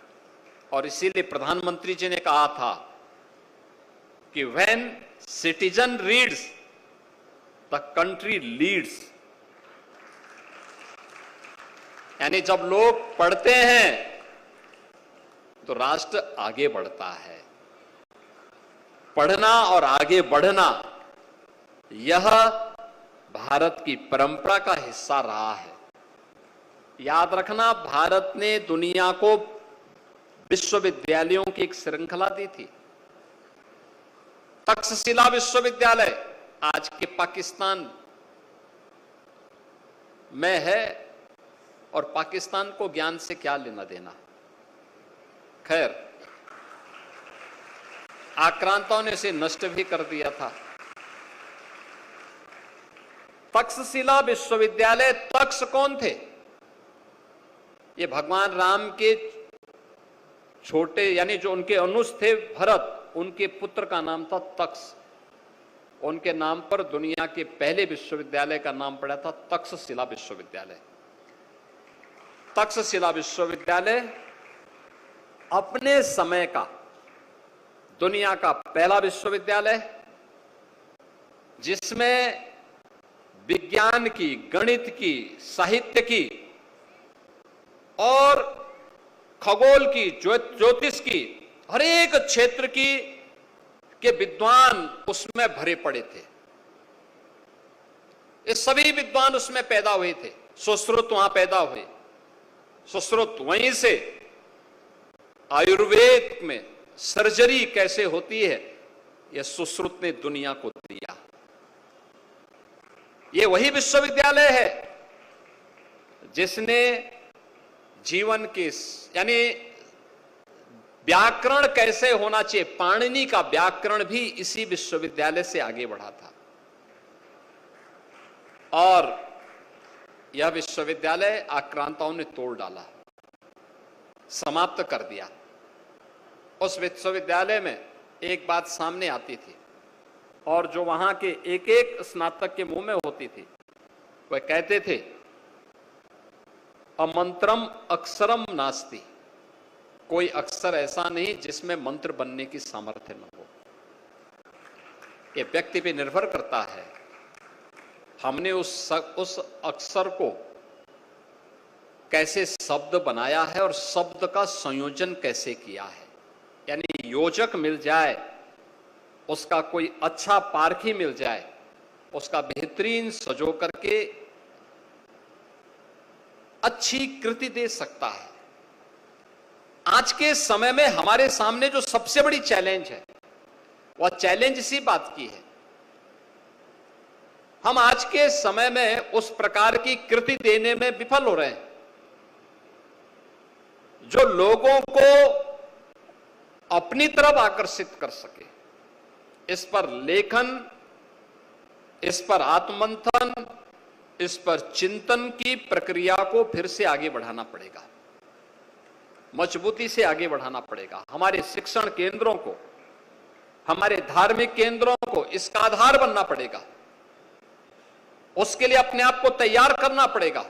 [SPEAKER 5] और इसीलिए प्रधानमंत्री जी ने कहा था कि when citizen reads the country leads, यानी जब लोग पढ़ते हैं तो राष्ट्र आगे बढ़ता है। पढ़ना और आगे बढ़ना यह भारत की परंपरा का हिस्सा रहा है। याद रखना, भारत ने दुनिया को विश्वविद्यालयों की एक श्रृंखला दी थी। तक्षशिला विश्वविद्यालय आज के पाकिस्तान में है और पाकिस्तान को ज्ञान से क्या लेना देना। खैर, आक्रांताओं ने इसे नष्ट भी कर दिया था। तक्षशिला विश्वविद्यालय, तक्ष कौन थे? ये भगवान राम के छोटे यानी जो उनके अनुज थे भरत, उनके पुत्र का नाम था तक्ष। उनके नाम पर दुनिया के पहले विश्वविद्यालय का नाम पड़ा था तक्षशिला विश्वविद्यालय। तक्षशिला विश्वविद्यालय अपने समय का दुनिया का पहला विश्वविद्यालय, जिसमें विज्ञान की, गणित की, साहित्य की और खगोल की, ज्योतिष की, हर एक क्षेत्र की के विद्वान उसमें भरे पड़े थे। ये सभी विद्वान उसमें पैदा हुए थे। सुश्रुत वहां पैदा हुए, सुश्रुत वहीं से आयुर्वेद में सर्जरी कैसे होती है यह सुश्रुत ने दुनिया को दिया। यह वही विश्वविद्यालय है जिसने जीवन के यानी व्याकरण कैसे होना चाहिए, पाणिनि का व्याकरण भी इसी विश्वविद्यालय से आगे बढ़ा था। और यह विश्वविद्यालय आक्रांताओं ने तोड़ डाला, समाप्त कर दिया। उस विश्वविद्यालय में एक बात सामने आती थी और जो वहां के एक एक स्नातक के मुंह में होती थी, वह कहते थे अमंत्रम अक्षरम नास्ति, कोई अक्षर ऐसा नहीं जिसमें मंत्र बनने की सामर्थ्य न हो। यह व्यक्ति पे निर्भर करता है हमने उस अक्षर को कैसे शब्द बनाया है और शब्द का संयोजन कैसे किया है। यानी योजक मिल जाए, उसका कोई अच्छा पारखी मिल जाए, उसका बेहतरीन सजो करके अच्छी कृति दे सकता है। आज के समय में हमारे सामने जो सबसे बड़ी चैलेंज है वह चैलेंज इसी बात की है, हम आज के समय में उस प्रकार की कृति देने में विफल हो रहे हैं जो लोगों को अपनी तरफ आकर्षित कर सके। इस पर लेखन, इस पर आत्ममंथन, इस पर चिंतन की प्रक्रिया को फिर से आगे बढ़ाना पड़ेगा, मजबूती से आगे बढ़ाना पड़ेगा। हमारे शिक्षण केंद्रों को, हमारे धार्मिक केंद्रों को इसका आधार बनना पड़ेगा। उसके लिए अपने आप को तैयार करना पड़ेगा।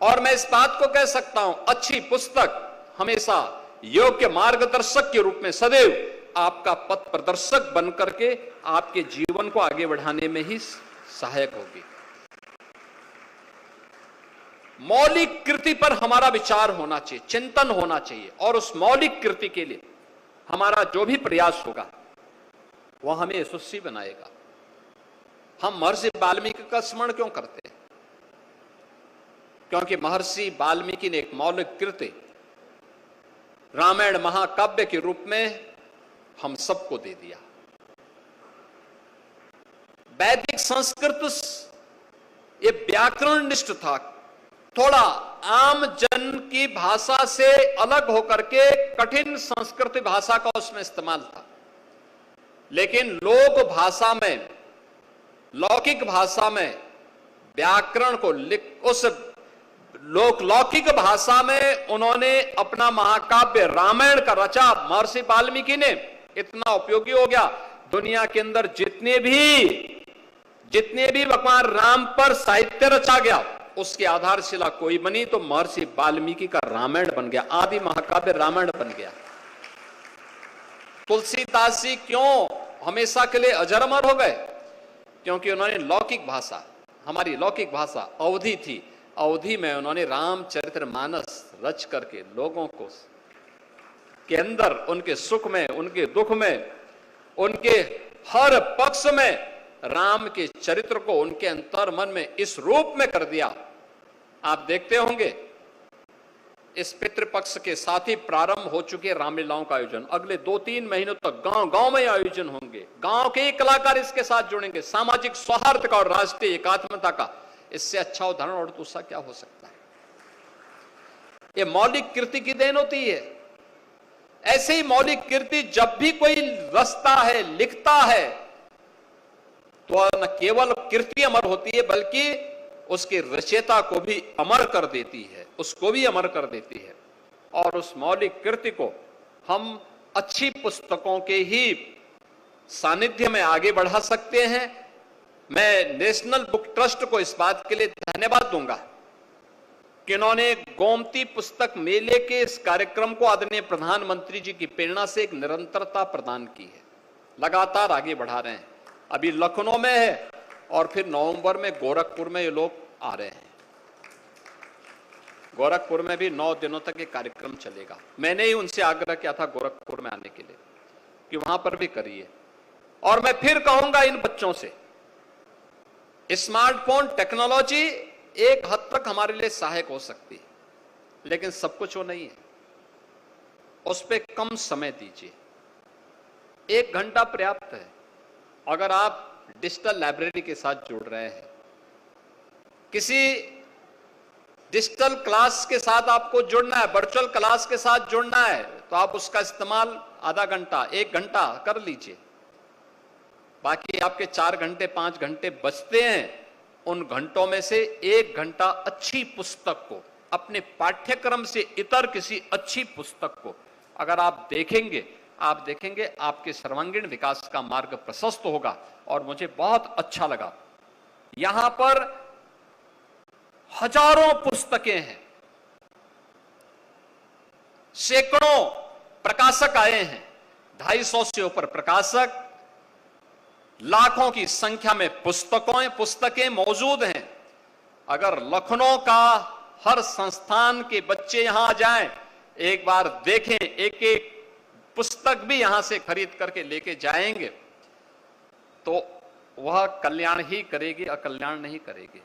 [SPEAKER 5] और मैं इस बात को कह सकता हूं, अच्छी पुस्तक हमेशा योग्य मार्गदर्शक के रूप में सदैव आपका पथ प्रदर्शक बनकर के आपके जीवन को आगे बढ़ाने में ही सहायक होगी। मौलिक कृति पर हमारा विचार होना चाहिए, चिंतन होना चाहिए, और उस मौलिक कृति के लिए हमारा जो भी प्रयास होगा वह हमें यशस्वी बनाएगा। हम महर्षि वाल्मीकि का स्मरण क्यों करते हैं? क्योंकि महर्षि वाल्मीकि ने एक मौलिक कृति रामायण महाकाव्य के रूप में हम सबको दे दिया। वैदिक संस्कृत ये व्याकरण निष्ठ था, थोड़ा आम जन की भाषा से अलग होकर के कठिन संस्कृत भाषा का उसमें इस्तेमाल था। लेकिन लोक भाषा में, लौकिक भाषा में व्याकरण को उस लौकिक भाषा में उन्होंने अपना महाकाव्य रामायण का रचा। महर्षि वाल्मीकि ने इतना उपयोगी हो गया, दुनिया के अंदर जितने भी भगवान राम पर साहित्य रचा गया उसकी आधारशिला कोई बनी तो महर्षि वाल्मीकि का रामायण बन गया, आदि महाकाव्य रामायण बन गया। तुलसीदास जी क्यों हमेशा के लिए अजरअमर हो गए? क्योंकि उन्होंने लौकिक भाषा, हमारी लौकिक भाषा अवधि थी, अवधि में उन्होंने रामचरितमानस रच करके लोगों को के अंदर उनके सुख में, उनके दुख में, उनके हर पक्ष में राम के चरित्र को उनके अंतर मन में इस रूप में कर दिया। आप देखते होंगे इस पितृपक्ष के साथ ही प्रारंभ हो चुके रामलीलाओं का आयोजन अगले 2-3 महीनों तक गांव गांव में आयोजन होंगे। गांव के कलाकार इसके साथ जुड़ेंगे। सामाजिक सौहार्द का और राष्ट्रीय एकात्मता का इससे अच्छा उदाहरण और दूसरा क्या हो सकता है? ये मौलिक कृति की देन होती है। ऐसे ही मौलिक कृति जब भी कोई रचता है, लिखता है, तो न केवल कृति अमर होती है बल्कि उसके रचयिता को भी अमर कर देती है, उसको भी अमर कर देती है। और उस मौलिक कृति को हम अच्छी पुस्तकों के ही सानिध्य में आगे बढ़ा सकते हैं। मैं नेशनल बुक ट्रस्ट को इस बात के लिए धन्यवाद दूंगा कि इन्होंने गोमती पुस्तक मेले के इस कार्यक्रम को आदरणीय प्रधानमंत्री जी की प्रेरणा से एक निरंतरता प्रदान की है, लगातार आगे बढ़ा रहे हैं। अभी लखनऊ में है और फिर नवंबर में गोरखपुर में ये लोग आ रहे हैं। गोरखपुर में भी 9 दिनों तक ये कार्यक्रम चलेगा। मैंने ही उनसे आग्रह किया था गोरखपुर में आने के लिए कि वहां पर भी करिए। और मैं फिर कहूंगा इन बच्चों से स्मार्टफोन टेक्नोलॉजी एक हद तक हमारे लिए सहायक हो सकती है, लेकिन सब कुछ वो नहीं है। उस पर कम समय दीजिए, 1 घंटा पर्याप्त है। अगर आप डिजिटल लाइब्रेरी के साथ जुड़ रहे हैं, किसी डिजिटल क्लास के साथ आपको जुड़ना है, वर्चुअल क्लास के साथ जुड़ना है, तो आप उसका इस्तेमाल आधा घंटा 1 घंटा कर लीजिए। बाकी आपके 4 घंटे 5 घंटे बचते हैं, उन घंटों में से 1 घंटा अच्छी पुस्तक को, अपने पाठ्यक्रम से इतर किसी अच्छी पुस्तक को अगर आप देखेंगे आपके सर्वांगीण विकास का मार्ग प्रशस्त होगा। और मुझे बहुत अच्छा लगा, यहां पर हजारों पुस्तकें हैं, सैकड़ों प्रकाशक आए हैं, 250 से ऊपर प्रकाशक, लाखों की संख्या में पुस्तकें मौजूद हैं। अगर लखनऊ का हर संस्थान के बच्चे यहां आ जाएं, एक बार देखें, एक एक पुस्तक भी यहां से खरीद करके लेके जाएंगे, तो वह कल्याण ही करेगी, अकल्याण नहीं करेगी।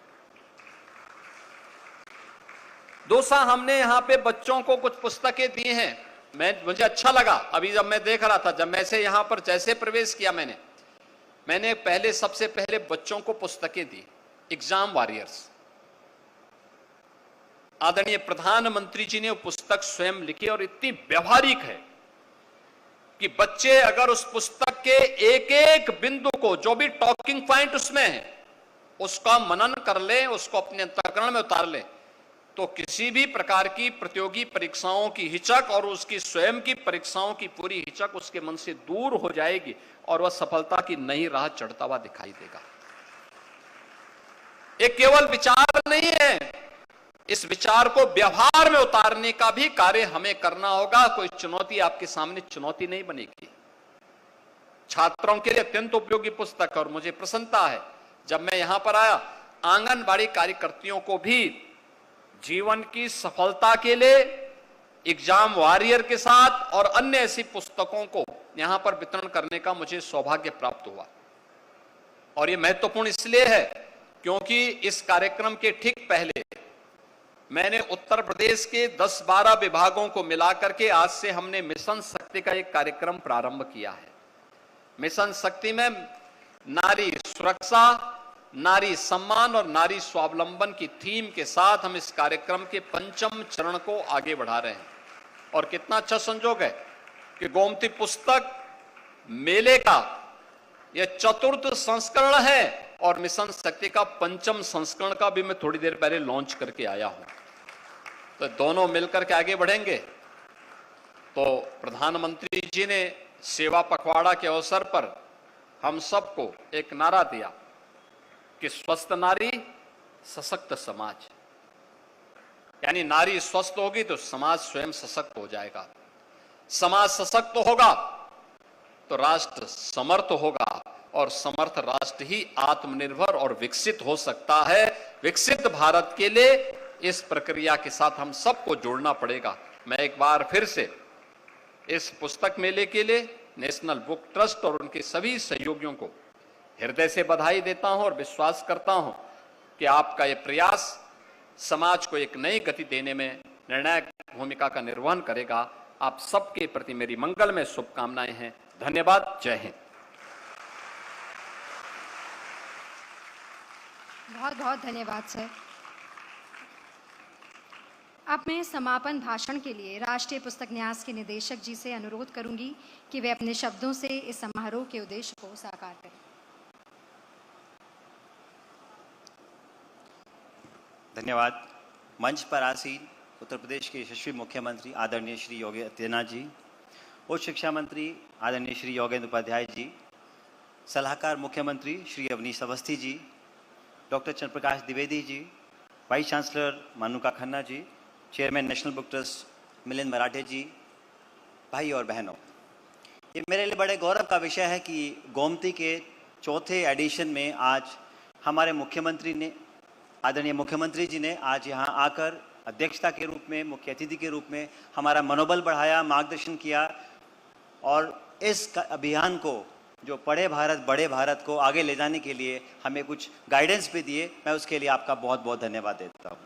[SPEAKER 5] दूसरा, हमने यहां पे बच्चों को कुछ पुस्तकें दी हैं। मुझे अच्छा लगा, अभी जब मैं देख रहा था, जब मैं से यहां पर जैसे प्रवेश किया, मैंने पहले सबसे पहले बच्चों को पुस्तकें दी, एग्जाम वॉरियर्स। आदरणीय प्रधानमंत्री जी ने वो पुस्तक स्वयं लिखी और इतनी व्यवहारिक है कि बच्चे अगर उस पुस्तक के एक एक बिंदु को, जो भी टॉकिंग पॉइंट उसमें है, उसका मनन कर ले, उसको अपने अंतःकरण में उतार ले, तो किसी भी प्रकार की प्रतियोगी परीक्षाओं की हिचक और उसकी स्वयं की परीक्षाओं की पूरी हिचक उसके मन से दूर हो जाएगी और वह सफलता की नई राह चढ़ता हुआ दिखाई देगा। ये केवल विचार नहीं है, इस विचार को व्यवहार में उतारने का भी कार्य हमें करना होगा। कोई चुनौती आपके सामने चुनौती नहीं बनेगी। छात्रों के लिए अत्यंत उपयोगी पुस्तक, और मुझे प्रसन्नता है जब मैं यहां पर आया, आंगनबाड़ी कार्यकर्तियों को भी जीवन की सफलता के लिए एग्जाम वॉरियर के साथ और अन्य ऐसी पुस्तकों को यहां पर वितरण करने का मुझे सौभाग्य प्राप्त हुआ। और यह महत्वपूर्ण इसलिए है क्योंकि इस कार्यक्रम के ठीक पहले मैंने उत्तर प्रदेश के 10-12 विभागों को मिलाकर के आज से हमने मिशन शक्ति का एक कार्यक्रम प्रारंभ किया है। मिशन शक्ति में नारी सुरक्षा, नारी सम्मान और नारी स्वावलंबन की थीम के साथ हम इस कार्यक्रम के 5वें चरण को आगे बढ़ा रहे हैं। और कितना अच्छा संजोग है कि गोमती पुस्तक मेले का यह 4th संस्करण है और मिशन शक्ति का 5वें संस्करण का भी मैं थोड़ी देर पहले लॉन्च करके आया हूं। तो दोनों मिलकर के आगे बढ़ेंगे। तो प्रधानमंत्री जी ने सेवा पखवाड़ा के अवसर पर हम सबको एक नारा दिया कि स्वस्थ नारी सशक्त समाज, यानी नारी स्वस्थ होगी तो समाज स्वयं सशक्त हो जाएगा। समाज सशक्त होगा तो राष्ट्र समर्थ होगा और समर्थ राष्ट्र ही आत्मनिर्भर और विकसित हो सकता है। विकसित भारत के लिए इस प्रक्रिया के साथ हम सबको जोड़ना पड़ेगा। मैं एक बार फिर से इस पुस्तक मेले के लिए नेशनल बुक ट्रस्ट और उनके सभी सहयोगियों को हृदय से बधाई देता हूं और विश्वास करता हूं कि आपका यह प्रयास समाज को एक नई गति देने में निर्णायक भूमिका का निर्वहन करेगा। आप सबके प्रति मेरी मंगलमय शुभकामनाएं हैं। धन्यवाद। जय हिंद।
[SPEAKER 1] बहुत बहुत धन्यवाद सर। अब मैं समापन भाषण के लिए राष्ट्रीय पुस्तक न्यास के निदेशक जी से अनुरोध करूंगी कि वे अपने शब्दों से इस समारोह के उद्देश्य को साकार करें।
[SPEAKER 6] धन्यवाद। मंच पर आसीन उत्तर प्रदेश के यशस्वी मुख्यमंत्री आदरणीय श्री योगी आदित्यनाथ जी, उच्च शिक्षा मंत्री आदरणीय श्री योगेंद्र उपाध्याय जी, सलाहकार मुख्यमंत्री Shri Awanish Awasthi ji, doctor Chandraprakash Dwivedi ji, vice chancellor Manuka Khanna ji, chairman National Book Trust Milind Marathe ji, भाई और बहनों, ये मेरे लिए बड़े गौरव का विषय है कि गोमती के 4थे एडिशन में आज हमारे मुख्यमंत्री ने, आदरणीय मुख्यमंत्री जी ने आज यहाँ आकर अध्यक्षता के रूप में, मुख्य अतिथि के रूप में हमारा मनोबल बढ़ाया, मार्गदर्शन किया और इस अभियान को जो पढ़े भारत बड़े भारत को आगे ले जाने के लिए हमें कुछ गाइडेंस भी दिए, मैं उसके लिए आपका बहुत बहुत धन्यवाद देता हूँ।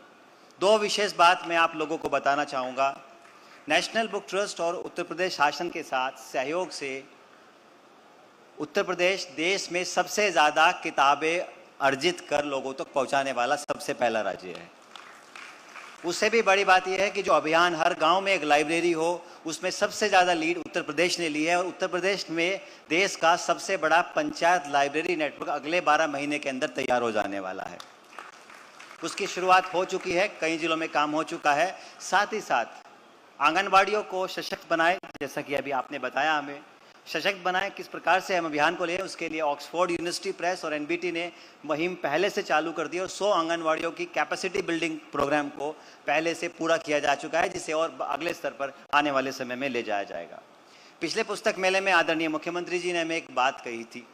[SPEAKER 6] दो विशेष बात मैं आप लोगों को बताना चाहूँगा। नेशनल बुक ट्रस्ट और उत्तर प्रदेश शासन के साथ सहयोग से उत्तर प्रदेश देश में सबसे ज़्यादा किताबें अर्जित कर लोगों तक पहुंचाने वाला सबसे पहला राज्य है। उससे भी बड़ी बात यह है कि जो अभियान हर गांव में एक लाइब्रेरी हो, उसमें सबसे ज़्यादा लीड उत्तर प्रदेश ने ली है और उत्तर प्रदेश में देश का सबसे बड़ा पंचायत लाइब्रेरी नेटवर्क अगले 12 महीने के अंदर तैयार हो जाने वाला है। उसकी शुरुआत हो चुकी है, कई जिलों में काम हो चुका है। साथ ही साथ आंगनबाड़ियों को सशक्त बनाए, जैसा कि अभी आपने बताया हमें सशक्त बनाए, किस प्रकार से हम अभियान को लें, उसके लिए ऑक्सफोर्ड यूनिवर्सिटी प्रेस और एनबीटी ने मुहिम पहले से चालू कर दी और 100 आंगनबाड़ियों की कैपेसिटी बिल्डिंग प्रोग्राम को पहले से पूरा किया जा चुका है, जिसे और अगले स्तर पर आने वाले समय में ले जाया जाएगा। पिछले पुस्तक मेले में आदरणीय मुख्यमंत्री जी ने हमें एक बात कही थी,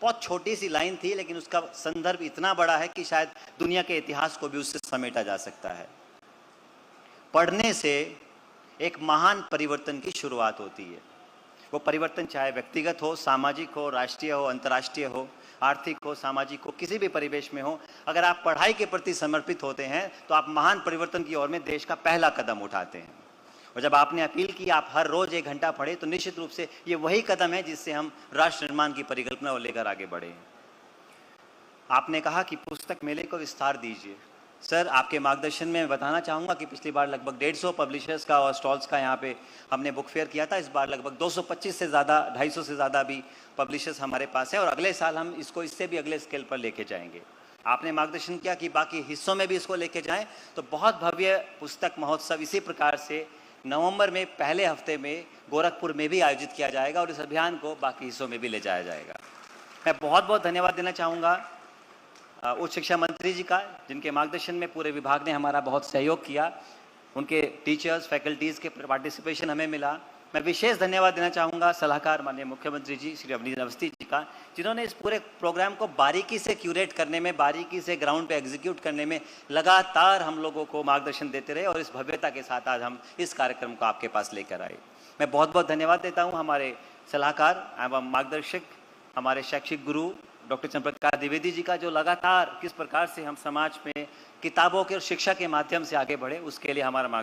[SPEAKER 6] बहुत छोटी सी लाइन थी, लेकिन उसका संदर्भ इतना बड़ा है कि शायद दुनिया के इतिहास को भी उससे समेटा जा सकता है। पढ़ने से एक महान परिवर्तन की शुरुआत होती है। वो परिवर्तन चाहे व्यक्तिगत हो, सामाजिक हो, राष्ट्रीय हो, अंतर्राष्ट्रीय हो, आर्थिक हो, सामाजिक हो, किसी भी परिवेश में हो, अगर आप पढ़ाई के प्रति समर्पित होते हैं तो आप महान परिवर्तन की ओर में देश का पहला कदम उठाते हैं। और जब आपने अपील की आप हर रोज 1 घंटा पढ़ें, तो निश्चित रूप से ये वही कदम है जिससे हम राष्ट्र निर्माण की परिकल्पना को लेकर आगे बढ़े। आपने कहा कि पुस्तक मेले को विस्तार दीजिए। सर, आपके मार्गदर्शन में बताना चाहूँगा कि पिछली बार लगभग 150 पब्लिशर्स का और स्टॉल्स का यहाँ पे हमने बुक फेयर किया था। इस बार लगभग 225 से ज़्यादा, 250 से ज़्यादा भी पब्लिशर्स हमारे पास है और अगले साल हम इसको इससे भी अगले स्केल पर लेके जाएंगे। आपने मार्गदर्शन किया कि बाकी हिस्सों में भी इसको लेके जाएं, तो बहुत भव्य पुस्तक महोत्सव इसी प्रकार से नवंबर में पहले हफ्ते में गोरखपुर में भी आयोजित किया जाएगा और इस अभियान को बाकी हिस्सों में भी ले जाया जाएगा। मैं बहुत बहुत धन्यवाद देना चाहूँगा उच्च शिक्षा मंत्री जी का, जिनके मार्गदर्शन में पूरे विभाग ने हमारा बहुत सहयोग किया। उनके टीचर्स, फैकल्टीज़ के पार्टिसिपेशन हमें मिला। मैं विशेष धन्यवाद देना चाहूँगा सलाहकार माननीय मुख्यमंत्री जी श्री अवनीश अवस्थी जी का, जिन्होंने इस पूरे प्रोग्राम को बारीकी से क्यूरेट करने में, बारीकी से ग्राउंड पे एग्जीक्यूट करने में लगातार हम लोगों को मार्गदर्शन देते रहे और इस भव्यता के साथ आज हम इस कार्यक्रम को आपके पास लेकर आए। मैं बहुत बहुत धन्यवाद देता हूँ हमारे सलाहकार एवं मार्गदर्शक, हमारे शैक्षिक गुरु डॉक्टर चंद्रप्रकाश द्विवेदी जी का, जो लगातार किस प्रकार से हम समाज में किताबों के और शिक्षा के माध्यम से आगे बढ़े, उसके लिए हमारा